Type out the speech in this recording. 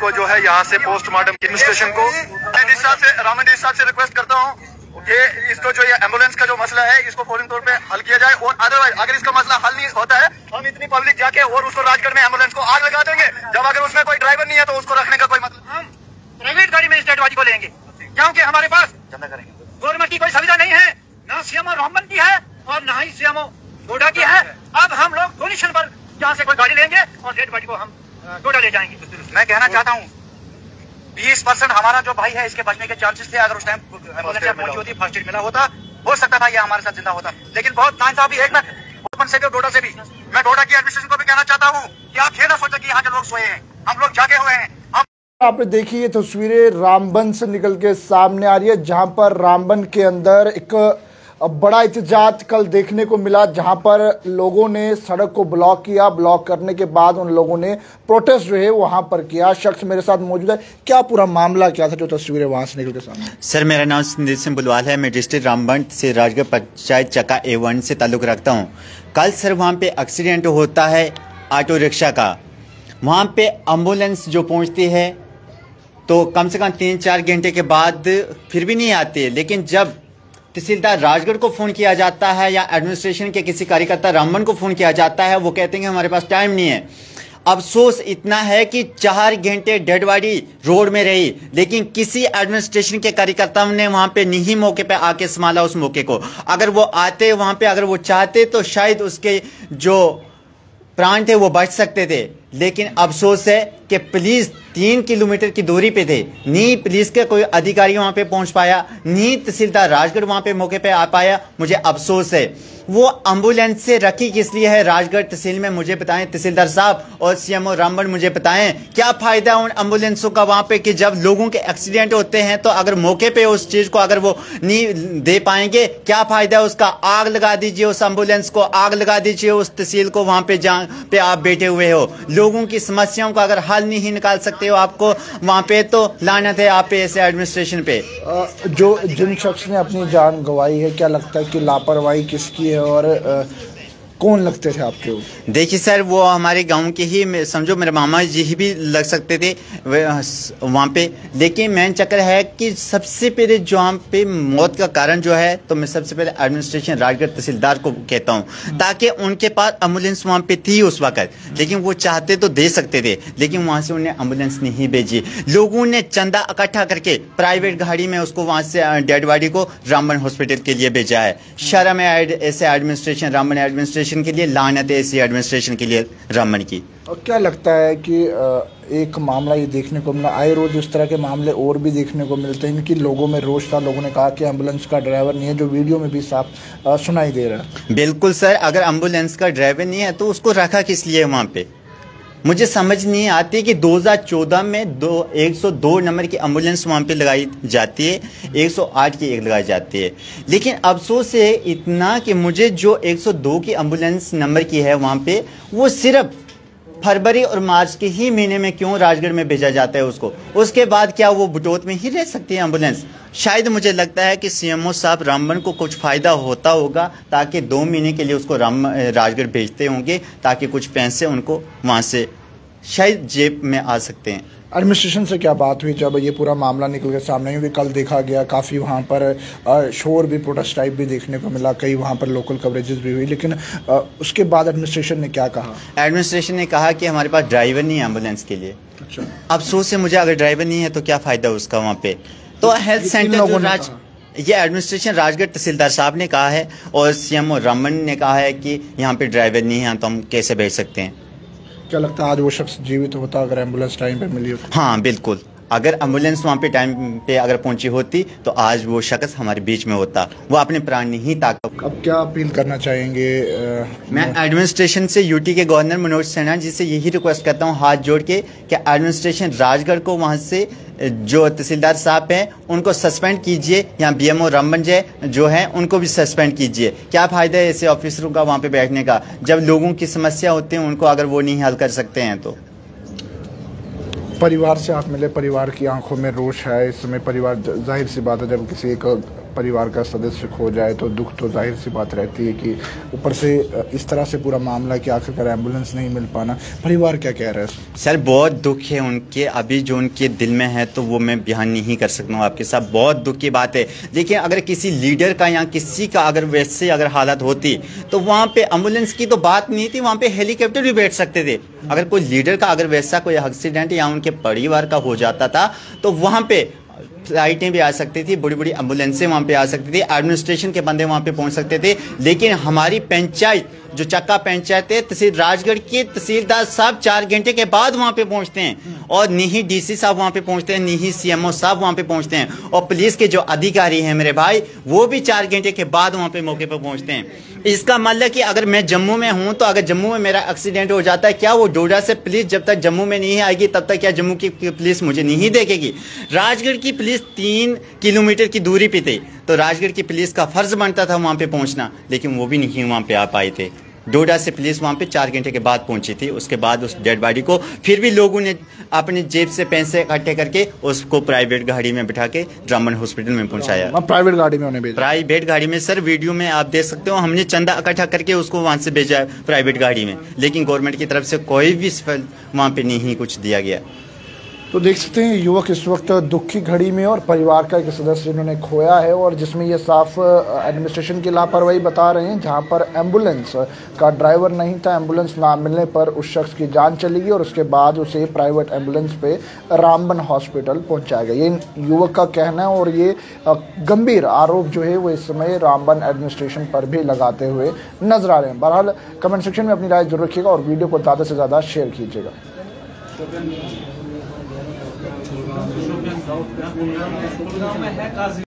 को जो है यहाँ से पोस्टमार्टम एडमिनिस्ट्रेशन को रामन डी साहब से रिक्वेस्ट करता हूँ कि इसको जो ये एम्बुलेंस का जो मसला है इसको फौरन तौर पे हल किया जाए, और अदरवाइज अगर इसका मसला हल नहीं होता है हम इतनी पब्लिक जाके और उसको राजगढ़ में एम्बुलेंस को आग लगा देंगे। जब अगर उसमें कोई ड्राइवर नहीं है तो उसको रखने का कोई मतलब, हम प्राइवेट गाड़ी में इस डेड बॉडी को लेंगे क्योंकि हमारे पास जमा करेंगे गवर्नमेंट की कोई सुविधा नहीं है, ना सीएमओ रामबन की है और ना ही सीएमओ डोडा की है। अब हम लोग डोनेशन पर यहाँ से कोई गाड़ी लेंगे और डेड बॉडी को हम डोडा ले जाएंगे। मैं कहना चाहता हूँ 20% हमारा जो भाई है इसके बचने के चांसेस थे। अगर उस टाइम पहुंची होती, फर्स्ट एड मिला होता, हो सकता था ये हमारे साथ जिंदा होता। लेकिन बहुत नाइंसाफी एक मैं ओपन से भी डोडा से भी, मैं डोडा की एडमिनिस्ट्रेशन को भी कहना चाहता हूँ कि आप ये ना सोचो कि यहाँ के लोग सोए हैं, हम लोग जागे हुए हैं। आपने देखी ये तस्वीरें रामबन से निकल के सामने आ रही है, जहां पर रामबन के अंदर एक बड़ा एहतजाज कल देखने को मिला, जहां पर लोगों ने सड़क को ब्लॉक किया। ब्लॉक करने के बाद उन लोगों ने प्रोटेस्ट जो है वहां पर किया। शख्स मेरे साथ मौजूद है, क्या पूरा मामला क्या था जो तस्वीरें वहां से निकल के सामने? सर, मेरा नाम संदीप सिंह बुलवाल है। मैं डिस्ट्रिक्ट रामबन से राजगढ़ पंचायत चक्का A1 से ताल्लुक़ रखता हूँ। कल सर वहाँ पे एक्सीडेंट होता है ऑटो रिक्शा का। वहाँ पे एम्बुलेंस जो पहुँचती है तो कम से कम 3-4 घंटे के बाद फिर भी नहीं आती है। लेकिन जब तहसीलदार राजगढ़ को फ़ोन किया जाता है या एडमिनिस्ट्रेशन के किसी कार्यकर्ता रामबन को फ़ोन किया जाता है, वो कहते हैं कि हमारे पास टाइम नहीं है। अफसोस इतना है कि 4 घंटे डेड बॉडी रोड में रही, लेकिन किसी एडमिनिस्ट्रेशन के कार्यकर्ताओं ने वहां पे नहीं मौके पे आके संभाला उस मौके को। अगर वो आते वहां पे, अगर वो चाहते तो शायद उसके जो प्राण थे वो बच सकते थे। लेकिन अफसोस है कि पुलिस 3 किलोमीटर की दूरी पे थे, नी पुलिस के कोई अधिकारी वहां पे पहुंच पाया, नी तहसीलदार राजगढ़ वहां पे मौके पे आ पाया। मुझे अफसोस है। वो एम्बुलेंस से रखी किस लिए है राजगढ़ तहसील में, मुझे बताएं तहसीलदार साहब और सीएमओ रामबन, मुझे बताएं क्या फायदा उन एम्बुलेंसों का वहां पे कि जब लोगों के एक्सीडेंट होते हैं तो अगर मौके पे उस चीज को अगर वो नहीं दे पाएंगे, क्या फायदा उसका? आग लगा दीजिए उस एम्बुलेंस को, आग लगा दीजिए उस तहसील को वहां पे जहां पे आप बैठे हुए हो। लोगों की समस्याओं का अगर हल नहीं निकाल सकते हो आपको वहां पे, तो लानत है आप पे, ऐसे एडमिनिस्ट्रेशन पे। जो जिन शख्स ने अपनी जान गंवाई है, क्या लगता है कि लापरवाही किसकी है और कौन लगते थे आपके? देखिए सर, वो हमारे गांव के ही, समझो मेरे मामा जी भी लग सकते थे वहाँ पे। लेकिन मेन चक्कर है कि सबसे पहले जो वहाँ पे मौत का कारण जो है, तो मैं सबसे पहले एडमिनिस्ट्रेशन राजगढ़ तहसीलदार को कहता हूँ, ताकि उनके पास एम्बुलेंस वहाँ पे थी उस वक्त, लेकिन वो चाहते तो दे सकते थे, लेकिन वहाँ से उन्हें एम्बुलेंस नहीं भेजी। लोगों ने चंदा इकट्ठा करके प्राइवेट गाड़ी में उसको वहाँ से डेड बॉडी को रामबन हॉस्पिटल के लिए भेजा है। शर्म है ऐसे एडमिनिस्ट्रेशन, रामबन एडमिनिस्ट्रेशन के लिए, लानत है ऐसी एडमिनिस्ट्रेशन के लिए रामबन की। और क्या लगता है कि एक मामला ये देखने को मिला, आए रोज इस तरह के मामले और भी देखने को मिलते हैं कि लोगों में रोष था। लोगों ने कहा कि एम्बुलेंस का ड्राइवर नहीं है, जो वीडियो में भी साफ सुनाई दे रहा है। बिल्कुल सर, अगर एम्बुलेंस का ड्राइवर नहीं है तो उसको रखा किस लिए वहाँ पे? मुझे समझ नहीं आती कि 2014 में 102 नंबर की एम्बुलेंस वहाँ पे लगाई जाती है, 108 की एक लगाई जाती है। लेकिन अफसोस है इतना कि मुझे जो 102 की एम्बुलेंस नंबर की है वहाँ पे, वो सिर्फ फरवरी और मार्च के ही महीने में क्यों राजगढ़ में भेजा जाता है उसको? उसके बाद क्या वो बुटोत में ही रह सकती है एम्बुलेंस? शायद मुझे लगता है कि सीएमओ साहब रामबन को कुछ फ़ायदा होता होगा, ताकि 2 महीने के लिए उसको राजगढ़ भेजते होंगे, ताकि कुछ पैसे उनको वहाँ से शायद जेब में आ सकते हैं। एडमिनिस्ट्रेशन से क्या बात हुई जब ये पूरा मामला निकल के सामने? क्योंकि कल देखा गया काफ़ी वहाँ पर शोर भी, प्रोटेस्ट टाइप भी देखने को मिला, कई वहाँ पर लोकल कवरेजेस भी हुई, लेकिन उसके बाद एडमिनिस्ट्रेशन ने क्या कहा? एडमिनिस्ट्रेशन ने कहा कि हमारे पास ड्राइवर नहीं है एम्बुलेंस के लिए। अच्छा, अफसोस है मुझे, अगर ड्राइवर नहीं है तो क्या फ़ायदा उसका वहाँ पे? तो हेल्थ सेंटर ये एडमिनिस्ट्रेशन राजगढ़ तहसीलदार साहब ने कहा है और सीएमओ रामबन ने कहा है कि यहाँ पे ड्राइवर नहीं है तो हम कैसे भेज सकते हैं। क्या लगता है आज वो शख्स जीवित होता अगर एम्बुलेंस टाइम पे मिली होती? हाँ बिल्कुल, अगर एम्बुलेंस वहाँ पे टाइम पे अगर पहुँची होती तो आज वो शख्स हमारे बीच में होता, वो अपने प्राण नहीं ताका। अब क्या अपील करना चाहेंगे? मैं एडमिनिस्ट्रेशन से यूटी के गवर्नर मनोज सिन्हा जी से यही रिक्वेस्ट करता हूँ हाथ जोड़ के कि एडमिनिस्ट्रेशन राजगढ़ को वहाँ से जो तहसीलदार साहब हैं उनको सस्पेंड कीजिए, या बीएमओ रामबन जो हैं उनको भी सस्पेंड कीजिए। क्या फ़ायदा है ऐसे ऑफिसरों का वहाँ पे बैठने का, जब लोगों की समस्या होती है उनको अगर वो नहीं हल कर सकते हैं तो। परिवार से आप मिले, परिवार की आंखों में रोष है इस समय। परिवार, जाहिर सी बात है, जब किसी एक परिवार का सदस्य खो जाए तो दुख तो जाहिर सी बात रहती है कि ऊपर से इस तरह से पूरा मामला कि आखिरकार एम्बुलेंस नहीं मिल पाना। परिवार क्या कह रहा है? सर बहुत दुख है उनके, अभी जो उनके दिल में है तो वो मैं बयान नहीं कर सकता हूँ आपके साथ। बहुत दुख की बात है। देखिए अगर किसी लीडर का या किसी का अगर वैसे अगर हालत होती तो वहाँ पे एम्बुलेंस की तो बात नहीं थी, वहाँ पे हेलीकॉप्टर भी बैठ सकते थे। अगर कोई लीडर का अगर वैसा कोई एक्सीडेंट या उनके परिवार का हो जाता था तो वहाँ पे फ्लाइटें भी आ सकती थी, बड़ी बड़ी एम्बुलेंसें वहाँ पे आ सकती थी, एडमिनिस्ट्रेशन के बंदे वहाँ पे पहुँच सकते थे। लेकिन हमारी पंचायत जो चक्का पंचायत है, तहसील राजगढ़ के तहसीलदार साहब 4 घंटे के बाद वहाँ पे पहुँचते हैं और नहीं डीसी साहब वहाँ पे पहुँचते हैं, नहीं सीएमओ साहब वहाँ पे पहुँचते हैं और पुलिस के जो अधिकारी हैं मेरे भाई वो भी 4 घंटे के बाद वहाँ पे मौके पर पहुँचते हैं। इसका मतलब कि अगर मैं जम्मू में हूँ तो अगर जम्मू में मेरा एक्सीडेंट हो जाता है, क्या वो डोडा से पुलिस जब तक जम्मू में नहीं आएगी तब तक क्या जम्मू की पुलिस मुझे नहीं देखेगी? राजगढ़ की पुलिस 3 किलोमीटर की दूरी पे थी तो राजगढ़ की पुलिस का फर्ज बनता था वहाँ पे पहुँचना, लेकिन वो भी नहीं वहाँ पे आ पाए थे। डोडा से पुलिस वहाँ पे 4 घंटे के बाद पहुंची थी। उसके बाद उस डेड बॉडी को फिर भी लोगों ने अपनी जेब से पैसे इकट्ठे करके उसको प्राइवेट गाड़ी में बिठा के रामबन हॉस्पिटल में पहुंचाया। प्राइवेट गाड़ी में उन्हें भेजा? प्राइवेट गाड़ी में सर, वीडियो में आप देख सकते हो, हमने चंदा इकट्ठा करके उसको वहाँ से भेजा प्राइवेट गाड़ी में, लेकिन गवर्नमेंट की तरफ से कोई भी वहाँ पे नहीं कुछ दिया गया। तो देख सकते हैं युवक इस वक्त दुख की घड़ी में और परिवार का एक सदस्य इन्होंने खोया है और जिसमें ये साफ एडमिनिस्ट्रेशन की लापरवाही बता रहे हैं, जहां पर एम्बुलेंस का ड्राइवर नहीं था, एम्बुलेंस ना मिलने पर उस शख्स की जान चली गई और उसके बाद उसे प्राइवेट एम्बुलेंस पे रामबन हॉस्पिटल पहुंचाया गया। ये युवक का कहना है और ये गंभीर आरोप जो है वो इस समय रामबन एडमिनिस्ट्रेशन पर भी लगाते हुए नजर आ रहे हैं। बहरहाल कमेंट सेक्शन में अपनी राय जरूर रखिएगा और वीडियो को ज़्यादा से ज़्यादा शेयर कीजिएगा।